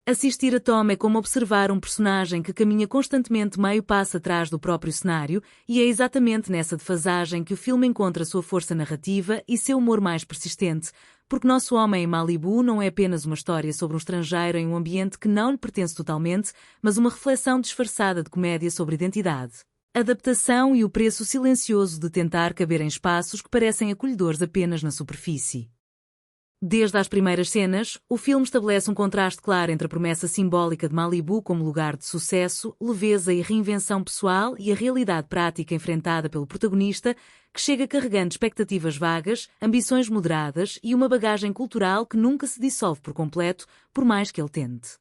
Assistir a Tom é como observar um personagem que caminha constantemente meio passo atrás do próprio cenário, e é exatamente nessa defasagem que o filme encontra sua força narrativa e seu humor mais persistente, porque Nosso Homem em Malibu não é apenas uma história sobre um estrangeiro em um ambiente que não lhe pertence totalmente, mas uma reflexão disfarçada de comédia sobre identidade, adaptação e o preço silencioso de tentar caber em espaços que parecem acolhedores apenas na superfície. Desde as primeiras cenas, o filme estabelece um contraste claro entre a promessa simbólica de Malibu como lugar de sucesso, leveza e reinvenção pessoal e a realidade prática enfrentada pelo protagonista, que chega carregando expectativas vagas, ambições moderadas e uma bagagem cultural que nunca se dissolve por completo, por mais que ele tente.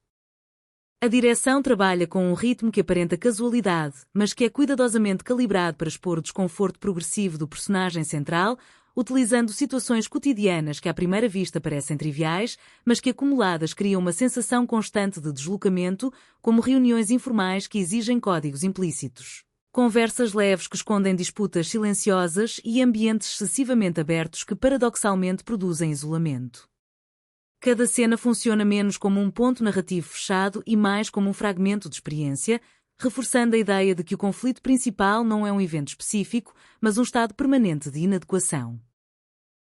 A direção trabalha com um ritmo que aparenta casualidade, mas que é cuidadosamente calibrado para expor o desconforto progressivo do personagem central, utilizando situações cotidianas que à primeira vista parecem triviais, mas que acumuladas criam uma sensação constante de deslocamento, como reuniões informais que exigem códigos implícitos, conversas leves que escondem disputas silenciosas e ambientes excessivamente abertos que paradoxalmente produzem isolamento. Cada cena funciona menos como um ponto narrativo fechado e mais como um fragmento de experiência, reforçando a ideia de que o conflito principal não é um evento específico, mas um estado permanente de inadequação.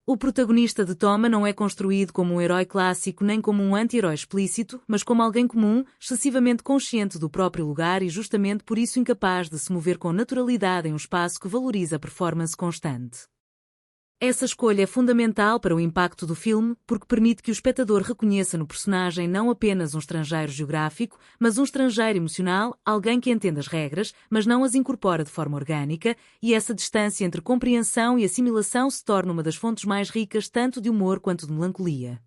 O protagonista de Toma não é construído como um herói clássico nem como um anti-herói explícito, mas como alguém comum, excessivamente consciente do próprio lugar e justamente por isso incapaz de se mover com naturalidade em um espaço que valoriza a performance constante. Essa escolha é fundamental para o impacto do filme, porque permite que o espectador reconheça no personagem não apenas um estrangeiro geográfico, mas um estrangeiro emocional, alguém que entende as regras, mas não as incorpora de forma orgânica, e essa distância entre compreensão e assimilação se torna uma das fontes mais ricas tanto de humor quanto de melancolia.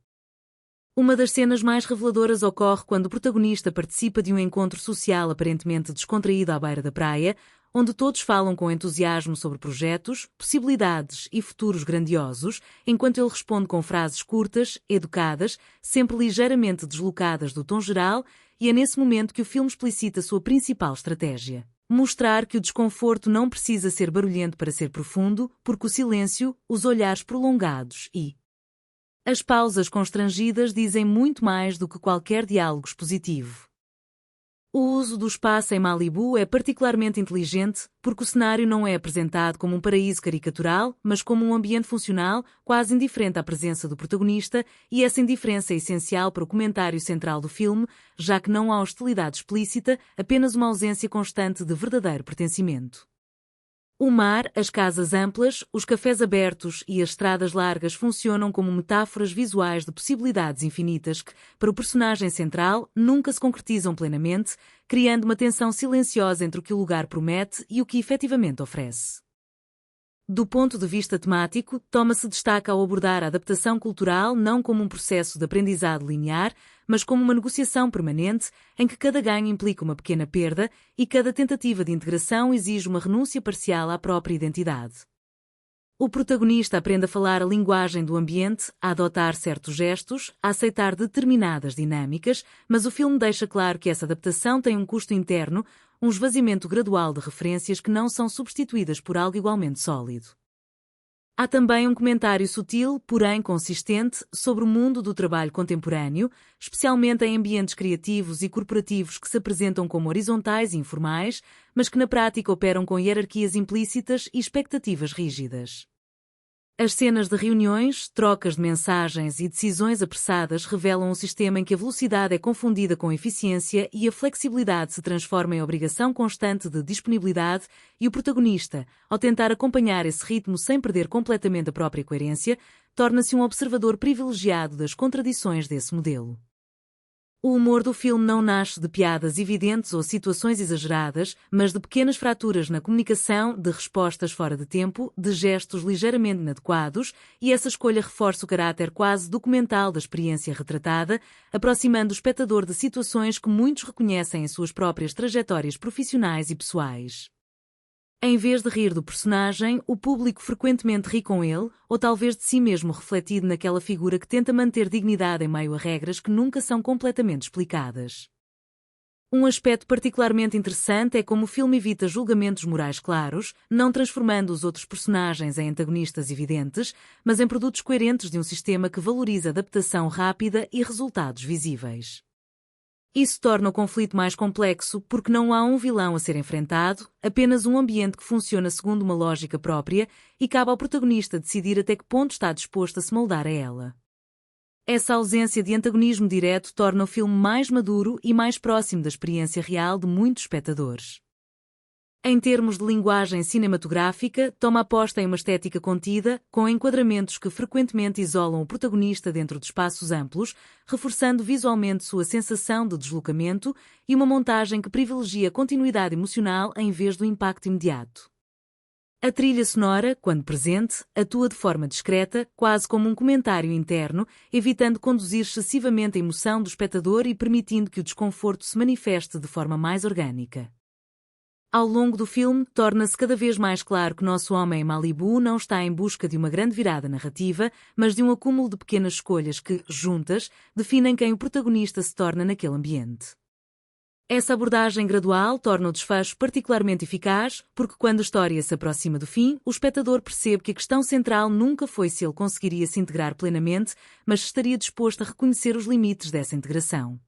Uma das cenas mais reveladoras ocorre quando o protagonista participa de um encontro social aparentemente descontraído à beira da praia, onde todos falam com entusiasmo sobre projetos, possibilidades e futuros grandiosos, enquanto ele responde com frases curtas, educadas, sempre ligeiramente deslocadas do tom geral, e é nesse momento que o filme explicita sua principal estratégia: mostrar que o desconforto não precisa ser barulhento para ser profundo, porque o silêncio, os olhares prolongados e as pausas constrangidas dizem muito mais do que qualquer diálogo expositivo. O uso do espaço em Malibu é particularmente inteligente porque o cenário não é apresentado como um paraíso caricatural, mas como um ambiente funcional, quase indiferente à presença do protagonista, e essa indiferença é essencial para o comentário central do filme, já que não há hostilidade explícita, apenas uma ausência constante de verdadeiro pertencimento. O mar, as casas amplas, os cafés abertos e as estradas largas funcionam como metáforas visuais de possibilidades infinitas que, para o personagem central, nunca se concretizam plenamente, criando uma tensão silenciosa entre o que o lugar promete e o que efetivamente oferece. Do ponto de vista temático, Toma se destaca ao abordar a adaptação cultural não como um processo de aprendizado linear, mas como uma negociação permanente em que cada ganho implica uma pequena perda e cada tentativa de integração exige uma renúncia parcial à própria identidade. O protagonista aprende a falar a linguagem do ambiente, a adotar certos gestos, a aceitar determinadas dinâmicas, mas o filme deixa claro que essa adaptação tem um custo interno, um esvaziamento gradual de referências que não são substituídas por algo igualmente sólido. Há também um comentário sutil, porém consistente, sobre o mundo do trabalho contemporâneo, especialmente em ambientes criativos e corporativos que se apresentam como horizontais e informais, mas que na prática operam com hierarquias implícitas e expectativas rígidas. As cenas de reuniões, trocas de mensagens e decisões apressadas revelam um sistema em que a velocidade é confundida com eficiência e a flexibilidade se transforma em obrigação constante de disponibilidade, e o protagonista, ao tentar acompanhar esse ritmo sem perder completamente a própria coerência, torna-se um observador privilegiado das contradições desse modelo. O humor do filme não nasce de piadas evidentes ou situações exageradas, mas de pequenas fraturas na comunicação, de respostas fora de tempo, de gestos ligeiramente inadequados, e essa escolha reforça o caráter quase documental da experiência retratada, aproximando o espectador de situações que muitos reconhecem em suas próprias trajetórias profissionais e pessoais. Em vez de rir do personagem, o público frequentemente ri com ele, ou talvez de si mesmo refletido naquela figura que tenta manter dignidade em meio a regras que nunca são completamente explicadas. Um aspecto particularmente interessante é como o filme evita julgamentos morais claros, não transformando os outros personagens em antagonistas evidentes, mas em produtos coerentes de um sistema que valoriza adaptação rápida e resultados visíveis. Isso torna o conflito mais complexo porque não há um vilão a ser enfrentado, apenas um ambiente que funciona segundo uma lógica própria e cabe ao protagonista decidir até que ponto está disposto a se moldar a ela. Essa ausência de antagonismo direto torna o filme mais maduro e mais próximo da experiência real de muitos espectadores. Em termos de linguagem cinematográfica, toma aposta em uma estética contida, com enquadramentos que frequentemente isolam o protagonista dentro de espaços amplos, reforçando visualmente sua sensação de deslocamento e uma montagem que privilegia a continuidade emocional em vez do impacto imediato. A trilha sonora, quando presente, atua de forma discreta, quase como um comentário interno, evitando conduzir excessivamente a emoção do espectador e permitindo que o desconforto se manifeste de forma mais orgânica. Ao longo do filme, torna-se cada vez mais claro que nosso homem em Malibu não está em busca de uma grande virada narrativa, mas de um acúmulo de pequenas escolhas que, juntas, definem quem o protagonista se torna naquele ambiente. Essa abordagem gradual torna o desfecho particularmente eficaz, porque quando a história se aproxima do fim, o espectador percebe que a questão central nunca foi se ele conseguiria se integrar plenamente, mas estaria disposto a reconhecer os limites dessa integração.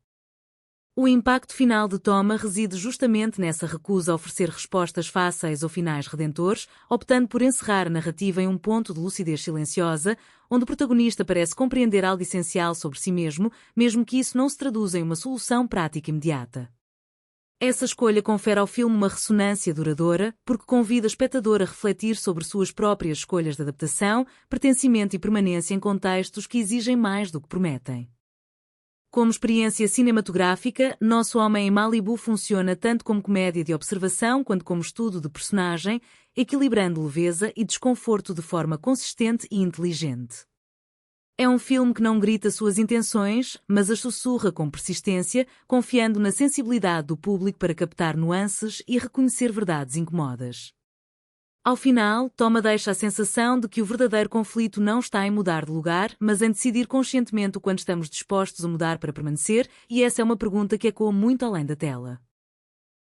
O impacto final de Toma reside justamente nessa recusa a oferecer respostas fáceis ou finais redentores, optando por encerrar a narrativa em um ponto de lucidez silenciosa, onde o protagonista parece compreender algo essencial sobre si mesmo, mesmo que isso não se traduza em uma solução prática imediata. Essa escolha confere ao filme uma ressonância duradoura, porque convida o espectador a refletir sobre suas próprias escolhas de adaptação, pertencimento e permanência em contextos que exigem mais do que prometem. Como experiência cinematográfica, Nosso Homem em Malibu funciona tanto como comédia de observação quanto como estudo de personagem, equilibrando leveza e desconforto de forma consistente e inteligente. É um filme que não grita suas intenções, mas as sussurra com persistência, confiando na sensibilidade do público para captar nuances e reconhecer verdades incomodas. Ao final, Toma deixa a sensação de que o verdadeiro conflito não está em mudar de lugar, mas em decidir conscientemente o quanto estamos dispostos a mudar para permanecer, e essa é uma pergunta que ecoa muito além da tela.